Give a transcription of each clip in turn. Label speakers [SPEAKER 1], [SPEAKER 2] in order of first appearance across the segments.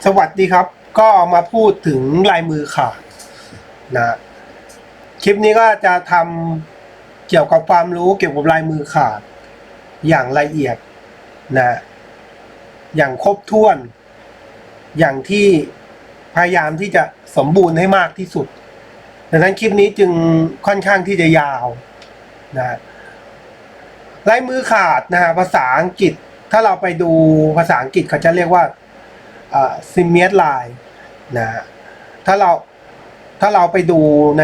[SPEAKER 1] สวัสดีครับก็มาพูดถึงลายมือขาดนะคลิปนี้ก็จะทำเกี่ยวกับความรู้เกี่ยวกับลายมือขาดอย่างละเอียดนะอย่างครบถ้วนอย่างที่พยายามที่จะสมบูรณ์ให้มากที่สุดดังนั้นคลิปนี้จึงค่อนข้างที่จะยาวนะลายมือขาดนะฮะภาษาอังกฤษถ้าเราไปดูภาษาอังกฤษเขาจะเรียกว่าซิมเมียสไลน์นะถ้าเราไปดูใน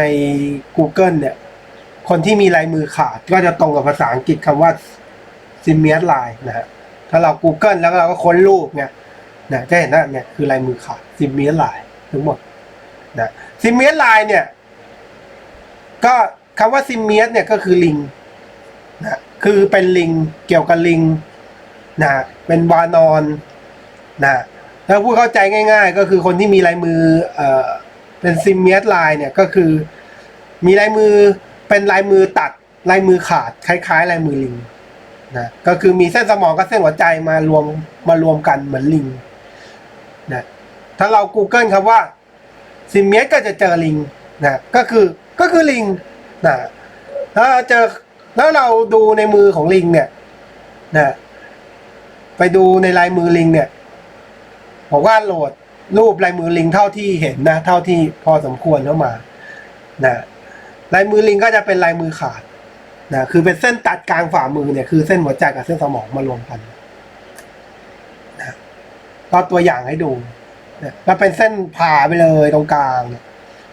[SPEAKER 1] Google เนี่ยคนที่มีลายมือขาดก็จะตรงกับภาษาอังกฤษคำว่าซิมเมียสไลน์นะฮะถ้าเรา Google แล้วเราก็ค้นรูปเนี่ยนะจะเห็นว่าเนี่ยคือลายมือขาดซิมเมียสไลน์ทั้งหมดนะซิมเมียสไลน์เนี่ยก็คำว่าซิมเมียสเนี่ยก็คือลิงนะคือเป็นลิงเกี่ยวกับลิงนะเป็นวานอนนะถ้าพูดเข้าใจง่ายๆก็คือคนที่มีลายมือเป็นซิมเมียสไลน์เนี่ยก็คือมีลายมือเป็นลายมือตัดลายมือขาดคล้ายๆลายมือลิงนะก็คือมีเส้นสมองกับเส้นหัวใจมารวมกันเหมือนลิงนะถ้าเรา Google คำว่าซิมเมียสก็จะเจอลิงนะก็คือลิงนะถ้าเจอแล้วเราดูในมือของลิงเนี่ยนะไปดูในลายมือลิงเนี่ยผมว่าโหลดรูปลายมือลิงเท่าที่เห็นนะเท่าที่พอสมควรเข้ามานะลายมือลิงก็จะเป็นลายมือขาดนะคือเป็นเส้นตัดกลางฝ่ามือเนี่ยคือเส้นหัวใจกับเส้นสมองมารวมกันนะก็ตัวอย่างให้ดูนะแล้วเป็นเส้นผ่าไปเลยตรงกลางเนี่ย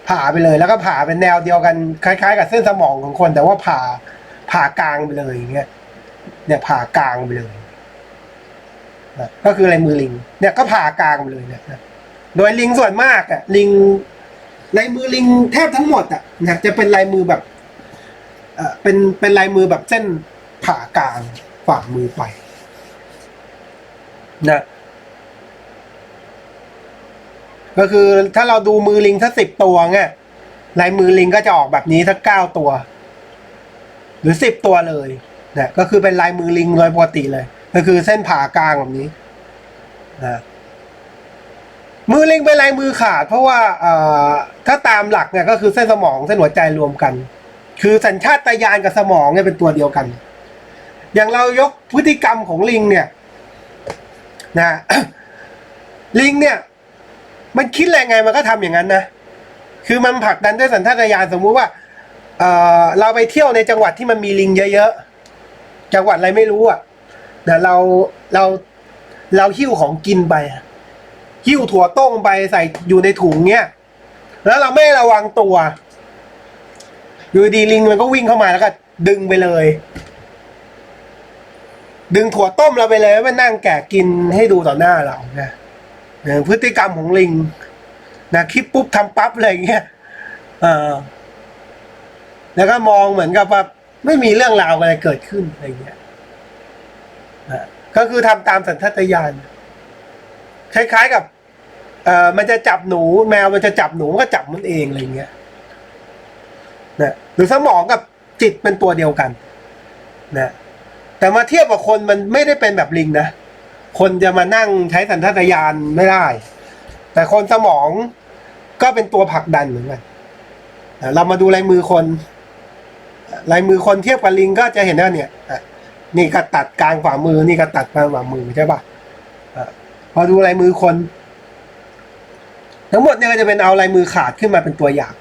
[SPEAKER 1] ผ่าไปเลยแล้วก็ผ่าเป็นแนวเดียวกันคล้ายๆกับเส้นสมองของคนแต่ว่าผ่ากลางไปเลยอย่างเงี้ยเนี่ยผ่ากลางไปเลยนะก็คือลายมือลิงเนี่ยก็ผ่ากลางไปเลยเนี่ยนะโดยลิงส่วนมากอ่ะลิงลายมือลิงแทบทั้งหมดอ่ะนะจะเป็นลายมือแบบเป็นลายมือแบบเส้นผ่ากลางฝ่ามือไปนะก็คือถ้าเราดูมือลิงสัก10 ตัวเนี่ยลายมือลิงก็จะออกแบบนี้สัก9 ตัวหรือ10 ตัวเลยนะก็คือเป็นลายมือลิงโดยปกติเลยก็คือเส้นผ่ากลางแบบนี้นะมือลิงเป็นลายมือขาดเพราะว่าถ้าตามหลักเนี่ยก็คือเส้นสมองเส้นหัวใจรวมกันคือสัญชาตญาณกับสมองเนี่ยเป็นตัวเดียวกันอย่างเรายกพฤติกรรมของลิงเนี่ยนะ ลิงเนี่ยมันคิดอะไรไงมันก็ทำอย่างนั้นนะคือมันผลักดันด้วยสัญชาตญาณสมมุติว่าเราไปเที่ยวในจังหวัดที่มันมีลิงเยอะๆจังหวัดอะไรไม่รู้อ่ะนะเราหิ้วของกินไปหิ้วถั่วต้มไปใส่อยู่ในถุงเนี้ยแล้วเราไม่ระวังตัวอยู่ดีลิงมันก็วิ่งเข้ามาแล้วก็ดึงไปเลยดึงถั่วต้มเราไปเลยมันนั่งแกะกินให้ดูต่อหน้าเรานะพฤติกรรมของลิงนะคิดปุ๊บทำปั๊บอะไรเงี้ยแล้วก็มองเหมือนกับว่าไม่มีเรื่องราวอะไรเกิดขึ้นอะไรเงี้ยก็คือทำตามสัญชาตญาณคล้ายๆกับมันจะจับหนูแมวมันจะจับหนูมันก็จับมันเองอะไรเงี้ยนะหรือสมองกับจิตเป็นตัวเดียวกันนะแต่มาเทียบกับคนมันไม่ได้เป็นแบบลิงนะคนจะมานั่งใช้สัญชาตญาณไม่ได้แต่คนสมองก็เป็นตัวผลักดันเหมือนกันเรามาดูลายมือคนเทียบกับลิงก็จะเห็นว่าเนี่ยนี่ก็ตัดกลางฝ่ามือนี่ก็ตัดกลางฝ่ามือใช่ป่ะพอดูลายมือคนทั้งหมดเนี่ยก็จะเป็นเอาลายมือขาดขึ้นมาเป็นตัวอย่าง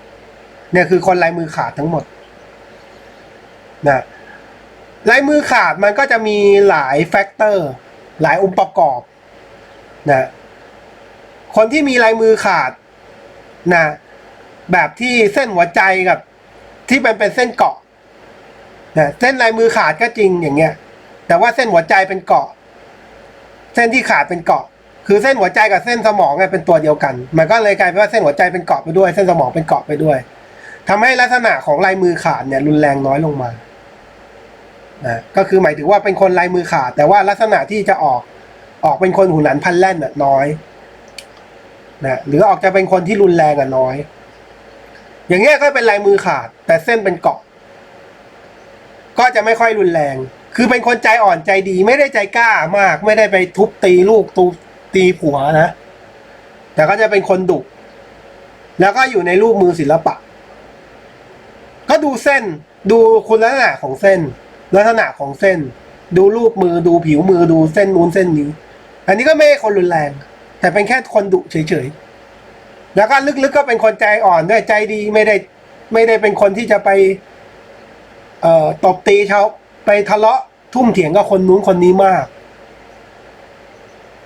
[SPEAKER 1] เนี่ยคือคนลายมือขาดทั้งหมดนะลายมือขาดมันก็จะมีหลายแฟกเตอร์หลายองค์ประกอบนะคนที่มีลายมือขาดนะแบบที่เส้นหัวใจกับที่เป็นเส้นเกาะนะเส้นลายมือขาดก็จริงอย่างเงี้ยแต่ว่าเส้นหัวใจเป็นเกาะเส้นที่ขาดเป็นเกาะคือเส้นหัวใจกับเส้นสมองเป็นตัวเดียวกันมันก็เลยกลายเป็นว่าเส้นหัวใจเป็นเกาะไปด้วยเส้นสมองเป็นเกาะไปด้วยทำให้ลักษณะของลายมือขาดเนี่ยรุนแรงน้อยลงมาก็คือหมายถึงว่าเป็นคนลายมือขาดแต่ว่าลักษณะที่จะออกเป็นคนหูหนันพันแล่นน้อยนะหรือออกจะเป็นคนที่รุนแรงน้อยอย่างเงี้ยก็เป็นลายมือขาดแต่เส้นเป็นเกาะก็จะไม่ค่อยรุนแรงคือเป็นคนใจอ่อนใจดีไม่ได้ใจกล้ามากไม่ได้ไปทุบตีลูกตีผัวนะ แต่ก็จะเป็นคนดุแล้วก็อยู่ในรูปมือศิลปะก็ดูเส้นดูคุณลักษณะของเส้นลักษณะของเส้นดูรูปมือดูผิวมือดูเส้นนู้นเส้นนี้อันนี้ก็ไม่ใช่คนรุนแรงแต่เป็นแค่คนดุเฉยๆแล้วก็ลึกๆก็เป็นคนใจอ่อนด้วยใจดีไม่ได้เป็นคนที่จะไปตบตีเขาไปทะเลาะทุ่มเถียงกับคนนู้นคนนี้มาก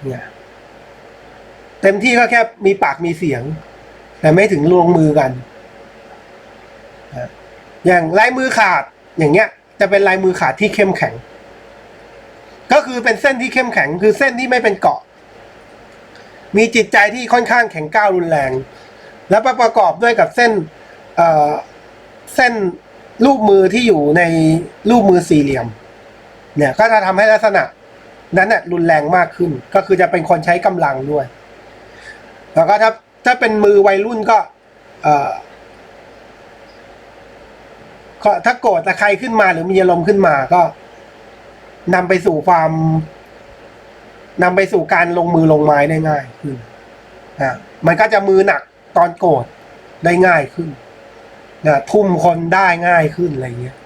[SPEAKER 1] เนี่ยเต็มที่ก็แค่มีปากมีเสียงแต่ไม่ถึงลงมือกันอย่างลายมือขาดอย่างเงี้ยจะเป็นลายมือขาดที่เข้มแข็งก็คือเป็นเส้นที่เข้มแข็งคือเส้นที่ไม่เป็นเกาะมีจิตใจที่ค่อนข้างแข็งก้าวรุนแรงแล้วประกอบด้วยกับเส้นเส้นรูปมือที่อยู่ในรูปมือสี่เหลี่ยมเนี่ยก็จะทำให้ลักษณะนั้นน่ะรุนแรงมากขึ้นก็คือจะเป็นคนใช้กำลังด้วยแล้วก็ถ้าเป็นมือวัยรุ่นก็ถ้าโกรธใครขึ้นมาหรือมีอารมณ์ขึ้นมาก็นำไปสู่การลงมือลงไม้ได้ง่ายขึ้นมันก็จะมือหนักตอนโกรธได้ง่ายขึ้นทุ่มคนได้ง่ายขึ้นอะไรเงี้ย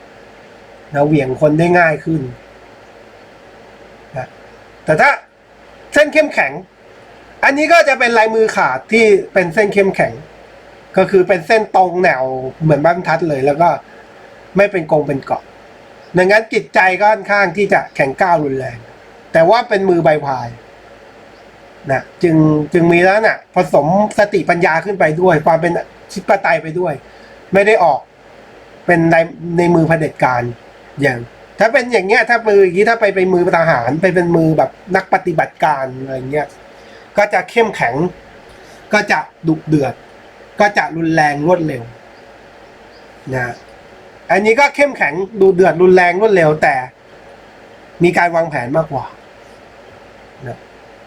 [SPEAKER 1] เหวี่ยงคนได้ง่ายขึ้นแต่ถ้าเส้นเข้มแข็งอันนี้ก็จะเป็นลายมือขาดที่เป็นเส้นเข้มแข็งก็คือเป็นเส้นตรงแนวเหมือนบรรทัดเลยแล้วก็ไม่เป็นกงเป็นเกาะดังนั้นจิตใจก็ค่อนข้างที่จะแข็งก้าวรุนแรงแต่ว่าเป็นมือใบพายนะจึงมีแล้วน่ะผสมสติปัญญาขึ้นไปด้วยความเป็นชิปไตยไปด้วยไม่ได้ออกเป็นในมือเผด็จการอย่างถ้าเป็นอย่างเงี้ยถ้ามืออย่างนี้ถ้าไปมือทหารไปเป็นมือแบบนักปฏิบัติการอะไรเงี้ยก็จะเข้มแข็งก็จะดุเดือดก็จะรุนแรงรวดเร็วนะอันนี้ก็เข้มแข็งดุเดือดรุนแรงรวดเร็วแต่มีการวางแผนมากกว่านะ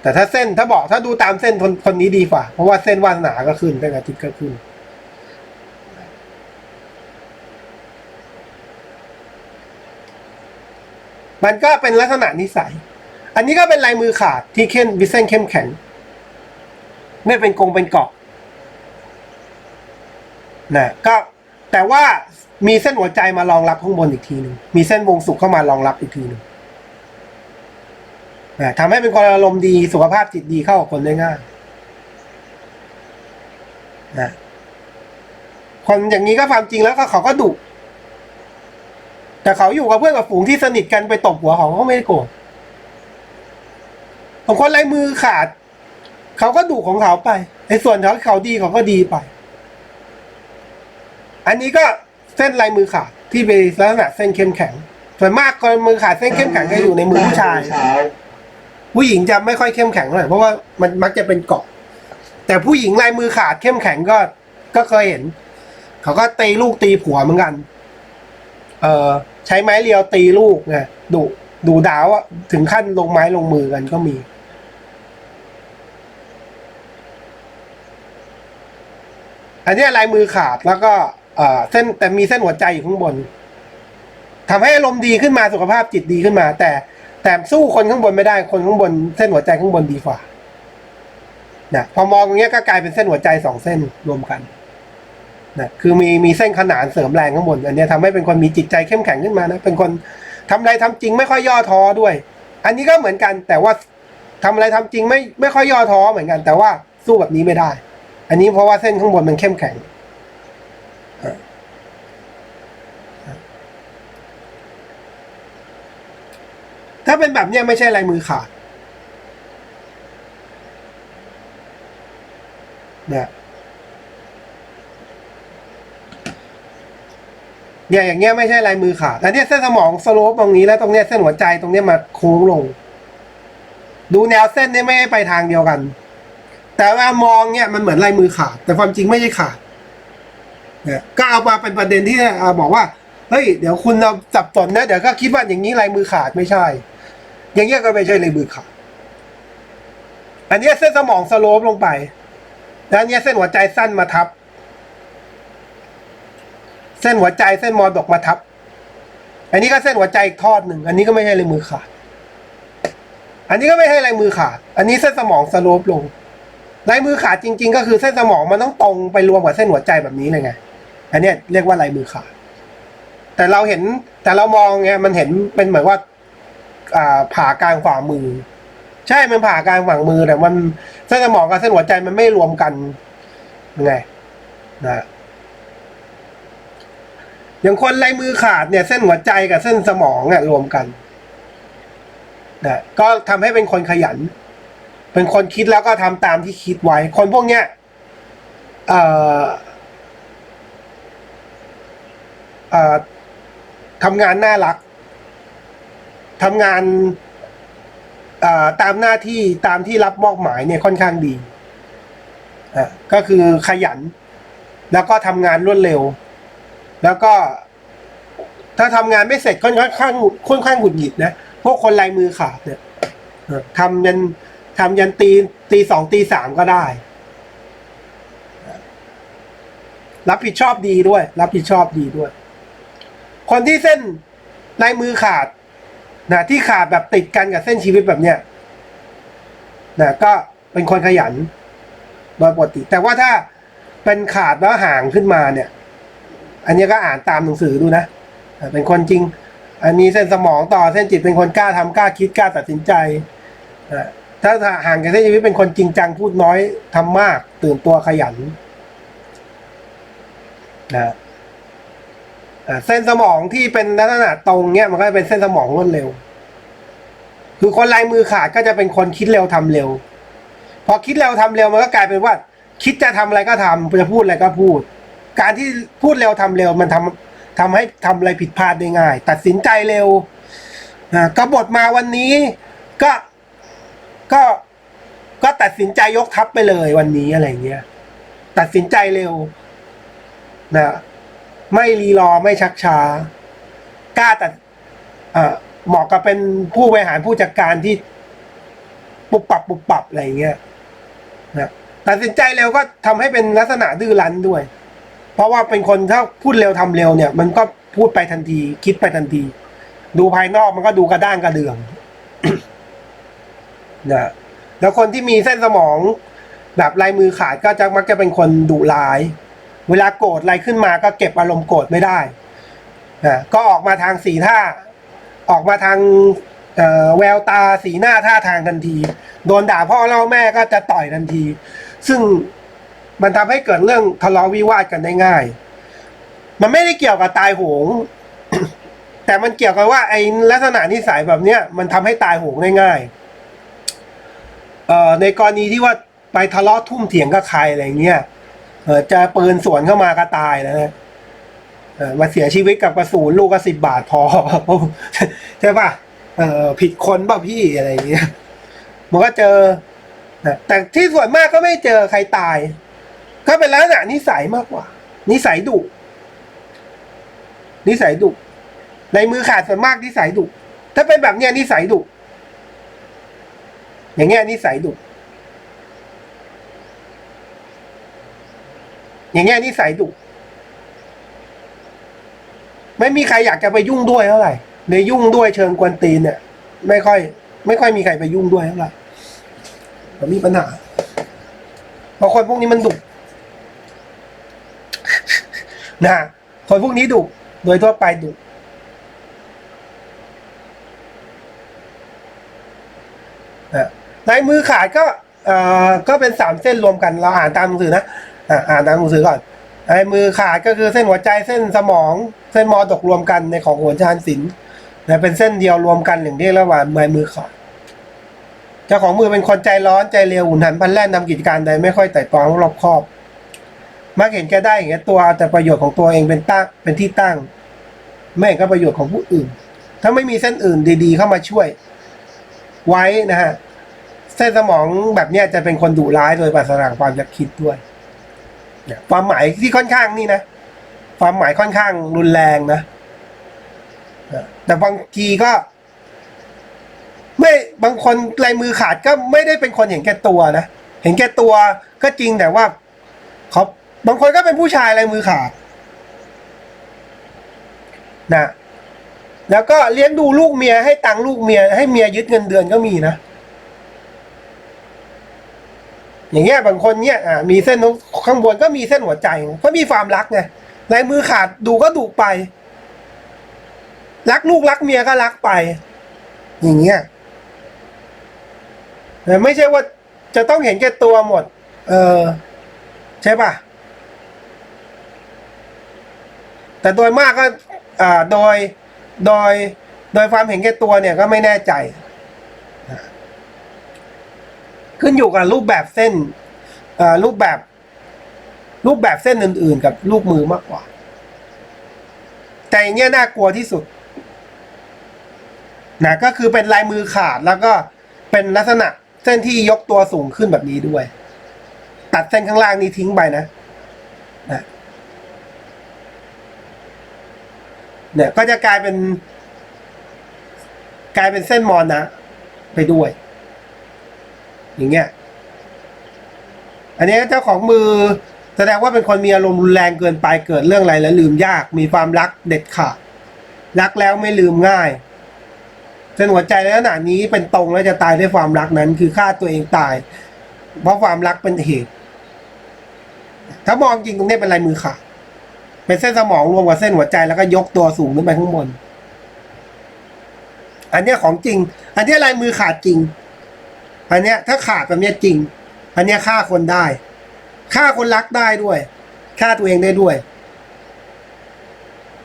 [SPEAKER 1] แต่ถ้าเส้นถ้าดูตามเส้นคนนี้ดีกว่าเพราะว่าเส้นวาสนาก็ขึ้นเส้นอาทิตย์ก็ขึ้นมันก็เป็นลักษณะนิสัยอันนี้ก็เป็นลายมือขาดที่มีเส้นเข้มแข็งไม่เป็นกงเป็นเกาะนะก็แต่ว่ามีเส้นหัวใจมารองรับข้างบนอีกทีหนึ่งมีเส้นวงสุขเข้ามารองรับอีกทีหนึ่งทำให้เป็นคนอารมณ์ดีสุขภาพจิตดีเข้ากับคนได้ง่ายนะคนอย่างนี้ก็ความจริงแล้วเขาก็ดุแต่เขาอยู่กับเพื่อนกับฝูงที่สนิทกันไปตบหัวเขาไม่ได้โกรธบางคนลายมือขาดเขาก็ดุของเขาไปในส่วนเขาดีเขาก็ดีไปอันนี้ก็เส้นลายมือขาดที่เป็นลักษณะเส้นเข้มแข็งส่วนมากคนมือขาดเส้นเข้มแข็งจะอยู่ในมือผู้ชายผู้หญิงจะไม่ค่อยเข้มแข็งเท่าไหร่เพราะว่ามันมักจะเป็นเกาะแต่ผู้หญิงลายมือขาดเข้มแข็งก็เคยเห็นเขาก็ตีลูกตีผัวเหมือนกันใช้ไม้เรียวตีลูกไงดุด่าว่าถึงขั้นลงไม้ลงมือกันก็มีอันนี้ลายมือขาดแล้วก็เส้นแต่มีเส้นหัวใจอยู่ข้างบนทำให้อารมณ์ดีขึ้นมาสุขภาพจิตดีขึ้นมาแต่สู้คนข้างบนไม่ได้คนข้างบนเส้นหัวใจข้างบนดีกว่านะพอมองอย่างเงี้ยก็กลายเป็นเส้นหัวใจ2เส้นรวมกันนะคือมีเส้นขนานเสริมแรงข้างบนอันนี้ทำให้เป็นคนมีจิตใจเข้มแข็งขึ้นมานะเป็นคนทำอะไรทำจริงไม่ค่อยย่อท้อด้วยอันนี้ก็เหมือนกันแต่ว่าทำอะไรทำจริงไม่ค่อยย่อท้อเหมือนกันแต่ว่าสู้แบบนี้ไม่ได้อันนี้เพราะว่าเส้นข้างบนมันเข้มแข็งถ้าเป็นแบบนี้ไม่ใช่ลายมือขาดเนี่ยอย่างเงี้ยไม่ใช่ลายมือขาดอันนี้เส้นสมองสโลปตรงนี้แล้วตรงเนี้ยเส้นหัวใจตรงเนี้ยมาโค้งลงดูแนวเส้นนี่ไม่ไปทางเดียวกันแต่ว่ามองเนี่ยมันเหมือนลายมือขาดแต่ความจริงไม่ใช่ขาดเนี่ยก็เอามาเป็นประเด็นที่บอกว่าเฮ้ยเดี๋ยวคุณเราจับสนนะเดี๋ยวก็คิดว่าอย่างนี้ลายมือขาดไม่ใช่อย่างเงี้ยก็ไม่ใช่ลายมือขาดอันนี้เส้นสมองสโลปลงไปแล้วอันนี้เส้นหัวใจสั้นมาทับเส้นหัวใจเส้นมรดกมาทับอันนี้ก็เส้นหัวใจอีกทอดหนึ่งอันนี้ก็ไม่ใช่ลายมือขาดอันนี้ก็ไม่ใช่ลายมือขาดอันนี้เส้นสมองสโลปลง ลายมือขาดจริงๆก็คือเส้นสมองมันต้องตรงไปรวมกับเส้นหัวใจแบบนี้เลยไงอันเนี้ยเรียกว่าลายมือขาดแต่เราเห็นแต่เรามองไงมันเห็นเป็นเหมือนว่าผ่ากลางฝ่ามือใช่มันผ่ากลางฝ่ามือแต่มันเส้นสมองกับเส้นหัวใจมันไม่รวมกันไงนะอย่างคนลายมือขาดเนี่ยเส้นหัวใจกับเส้นสมองเนี่ยรวมกันนะก็ทำให้เป็นคนขยันเป็นคนคิดแล้วก็ทำตามที่คิดไว้คนพวกเนี้ยทำงานน่ารักทำงานตามหน้าที่ตามที่รับมอบหมายเนี่ยค่อนข้างดีก็คือขยันแล้วก็ทำงานรวดเร็วแล้วก็ถ้าทำงานไม่เสร็จค่อนข้างหงุดหงิดนะพวกคนลายมือขาดเนี่ยทำยันตีสองตีสามก็ได้รับผิดชอบดีด้วยรับผิดชอบดีด้วยคนที่เส้นลายมือขาดนะที่ขาดแบบติดกันกับเส้นชีวิตแบบเนี้ยนะก็เป็นคนขยันโดยปกติแต่ว่าถ้าเป็นขาดแล้วห่างขึ้นมาเนี่ยอันนี้ก็อ่านตามหนังสือดูนะเป็นคนจริงอันนี้เส้นสมองต่อเส้นจิตเป็นคนกล้าทำกล้าคิดกล้าตัดสินใจถ้าห่างจากเส้นชีวิตเป็นคนจริงจังพูดน้อยทำมากตื่นตัวขยันนะเส้นสมองที่เป็นลักษณะตรงเนี้ยมันก็จะเป็นเส้นสมองรวดเร็วคือคนลายมือขาดก็จะเป็นคนคิดเร็วทำเร็วพอคิดเร็วทำเร็วมันก็กลายเป็นว่าคิดจะทำอะไรก็ทำจะพูดอะไรก็พูดการที่พูดเร็วทำเร็วมันทำให้ทำอะไรผิดพลาดได้ง่ายตัดสินใจเร็วกบฏมาวันนี้ก็ตัดสินใจยกทัพไปเลยวันนี้อะไรเงี้ยตัดสินใจเร็วนะไม่รีรอไม่ชักช้ากล้าตัดเหมาะกับเป็นผู้บริหารผู้จัดการที่ปุบปับอะไรเงี้ยนะตัดสินใจเร็วก็ทำให้เป็นลักษณะดื้อรั้นด้วยเพราะว่าเป็นคนถ้าพูดเร็วทำเร็วเนี่ยมันก็พูดไปทันทีคิดไปทันทีดูภายนอกมันก็ดูกระด้างกระเดื่อง นะแล้วคนที่มีเส้นสมองแบบลายมือขาดก็จะมักจะเป็นคนดุร้ายเวลาโกรธอะไรขึ้นมาก็เก็บอารมณ์โกรธไม่ได้ก็ออกมาทางสีท่าออกมาทางแววตาสีหน้าท่าทางทันทีโดนด่าพ่อเล่าแม่ก็จะต่อยทันทีซึ่งมันทำให้เกิดเรื่องทะเลาะวิวาทกันได้ง่ายมันไม่ได้เกี่ยวกับตายโหง แต่มันเกี่ยวกับว่าไอ้ลักษณะนิสัยแบบเนี้ยมันทำให้ตายโหงได้ง่ายในกรณีที่ว่าไปทะเลาะทุ่มเถียงกับใครอะไรเงี้ยจะปืนสวนเข้ามาก็ตายนะมาเสียชีวิตกับกระสุนลูกก็10 บาทพอ ใช่ป่ะผิดคนป่ะพี่อะไรเงี้ยมันก็เจอแต่ที่ส่วนมากก็ไม่เจอใครตายก็เป็นลักษณะนิสัยมากกว่านิสัยดุในมือขาดส่วนมากนิสัยดุถ้าเป็นแบบเนี้ยนิสัยดุอย่างเงี้ยนิสัยดุอย่างเงี้ยนิสัยดุไม่มีใครอยากจะไปยุ่งด้วยเท่าไหร่ในยุ่งด้วยเชิงกวนตีนเนี่ยไม่ค่อยมีใครไปยุ่งด้วยเท่าไหร่แต่มีปัญหาเพราะคนพวกนี้มันดุนะคนพวกนี้ดุโดยทั่วไปดุลายมือขาดก็เป็น3 เส้นรวมกันเราอ่านตามหนังสือนะอ่านตามหนังสือก่อนลายมือขาดก็คือเส้นหัวใจเส้นสมองเส้นมอตกรวมกันในของโหราจารย์ศิลป์เป็นเส้นเดียวรวมกันอย่างที่เรียกว่าลายมือขาดเจ้าของมือเป็นคนใจร้อนใจเร็วหุนหันพลันแล่นทำกิจการใดไม่ค่อยไต่ตรองรอบคอบมักเห็นแก่ได้อย่างเงี้ยตัวแต่ประโยชน์ของตัวเองเป็นที่ตั้งไม่เห็นกับประโยชน์ของผู้อื่นถ้าไม่มีเส้นอื่นดีๆเข้ามาช่วยไว้นะฮะเส้นสมองแบบเนี้ยจะเป็นคนดุร้ายโดยปราศจากความยักคิดด้วยความหมายที่ค่อนข้างนี่นะความหมายค่อนข้างรุนแรงนะแต่บางทีก็ไม่บางคนลายมือขาดก็ไม่ได้เป็นคนเห็นแก่ตัวนะเห็นแก่ตัวก็จริงแต่ว่าเขาบางคนก็เป็นผู้ชายลายมือขาดนะแล้วก็เลี้ยงดูลูกเมียให้ตังค์ลูกเมียให้เมียยึดเงินเดือนก็มีนะ อย่างเงี้ยบางคนเนี่ยมีเส้นข้างบนก็มีเส้นหัวใจก็มีความรักไงลายมือขาดดูก็ดุไปรักลูกรักเมียก็รักไปอย่างเงี้ยแต่ไม่ใช่ว่าจะต้องเห็นแก่ตัวหมดใช่ป่ะแต่โดยมากก็โดยความเห็นแก่ตัวเนี่ยก็ไม่แน่ใจขึ้นอยู่กับรูปแบบเส้นรูปแบบเส้นอื่นๆกับลูกมือมากกว่าแต่อย่างเงี้ยน่ากลัวที่สุดนะก็คือเป็นลายมือขาดแล้วก็เป็นลักษณะเส้นที่ยกตัวสูงขึ้นแบบนี้ด้วยตัดเส้นข้างล่างนี้ทิ้งไปนะเนี่ยก็จะกลายเป็นเส้นมอนนะไปด้วยอย่างเงี้ยอันนี้เจ้าของมือแสดงว่าเป็นคนมีอารมณ์รุนแรงเกินไปเกิดเรื่องอะไรแล้วลืมยากมีความรักเด็ดขาดรักแล้วไม่ลืมง่ายเส้นหัวใจในขณะนี้เป็นตรงแล้วจะตายด้วยความรักนั้นคือฆ่าตัวเองตายเพราะความรักเป็นเหตุถ้ามองจริงตรงนี้เป็นลายมือขาดเป็นเส้นสมองรวมกับเส้นหัวใจแล้วก็ยกตัวสูงขึ้นไปข้างบนอันนี้ของจริงอันนี้ลายมือขาดจริงอันเนี้ยถ้าขาดแบบนี้จริงอันเนี้ยฆ่าคนได้ฆ่าคนรักได้ด้วยฆ่าตัวเองได้ด้วย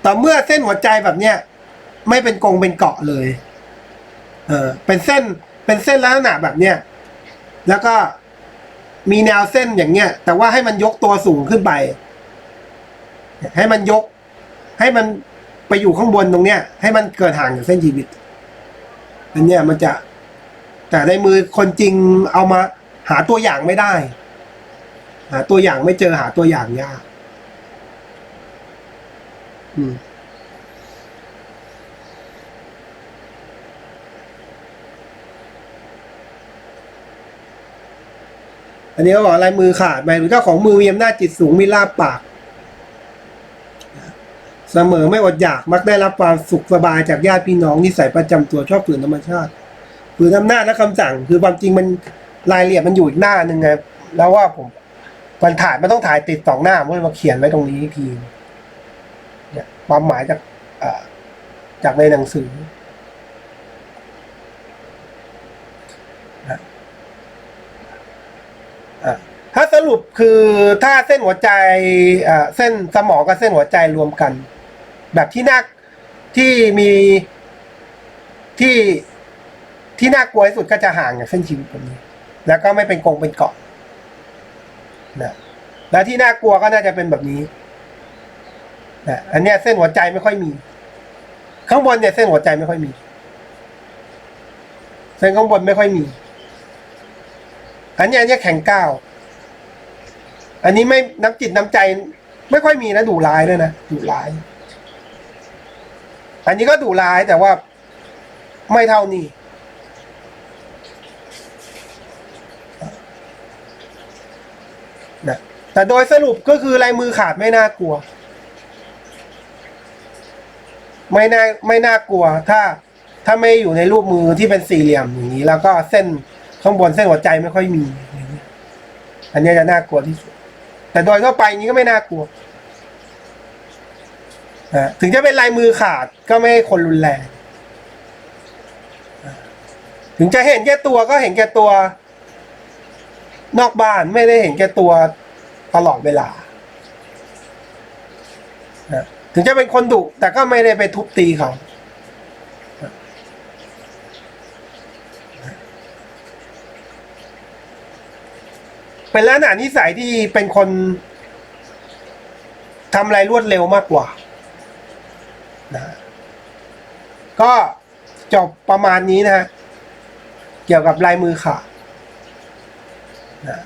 [SPEAKER 1] แต่เมื่อเส้นหัวใจแบบเนี้ยไม่เป็นกงเป็นเกาะเลยเป็นเส้นลักษณะแบบเนี้ยแล้วก็มีแนวเส้นอย่างเงี้ยแต่ว่าให้มันยกตัวสูงขึ้นไปให้มันยกให้มันไปอยู่ข้างบนตรงเนี้ยให้มันเกิดห่างจากเส้นชีวิตอันเนี้ยมันจะแต่ในมือคนจริงเอามาหาตัวอย่างไม่ได้หาตัวอย่างไม่เจอหาตัวอย่างยากอันนี้ก็บอกลายมือขาดหมายถึงเจ้าของมือมีอำนาจจิตสูงมีลาภปากเสมอไม่อดอยากมักได้รับความสุขสบายจากญาติพี่น้องนิสัยประจำตัวชอบฝืนธรรมชาติฝืนอำนาจและคำสั่งคือความจริงมันรายละเอียดมันอยู่อีกหน้าหนึ่งไงแล้วว่าผมมันถ่ายมันต้องถ่ายติด2 หน้าผมเลยมาเขียนไว้ตรงนี้ทีเนี่ยความหมายจากในหนังสือถ้าสรุปคือถ้าเส้นหัวใจเส้นสมองกับเส้นหัวใจรวมกันแบบที่มีที่น่ากลัวที่สุดก็จะห่างจากเส้นชีวิตแบบนี้แล้วก็ไม่เป็นกงเป็นเกาะนะแล้วที่น่ากลัวก็น่าจะเป็นแบบนี้นะอันเนี้ยเส้นหัวใจไม่ค่อยมีข้างบนเนี่ยเส้นหัวใจไม่ค่อยมีเส้นข้างบนไม่ค่อยมีอันนี้แข็งก้าวอันนี้ไม่น้ำจิตน้ำใจไม่ค่อยมีนะดุร้ายด้วยนะดุร้ายอันนี้ก็ดุร้ายแต่ว่าไม่เท่านี้นะแต่โดยสรุปก็คือลายมือขาดไม่น่ากลัวไม่น่ากลัวถ้าไม่อยู่ในรูปมือที่เป็นสี่เหลี่ยมอย่างนี้แล้วก็เส้นข้างบนเส้นหัวใจไม่ค่อยมีอันนี้จะน่ากลัวที่สุดแต่โดยทั่วไปนี้ก็ไม่น่ากลัวถึงจะเป็นลายมือขาดก็ไม่ให้คนรุนแรงถึงจะเห็นแก่ตัวก็เห็นแก่ตัวนอกบ้านไม่ได้เห็นแก่ตัวตลอดเวลาถึงจะเป็นคนดุแต่ก็ไม่ได้ไปทุบตีเขาเป็นลักษณะนิสัยที่เป็นคนทำอะไรรวดเร็วมากกว่านะก็จบประมาณนี้นะฮะเกี่ยวกับลายมือขาดนะ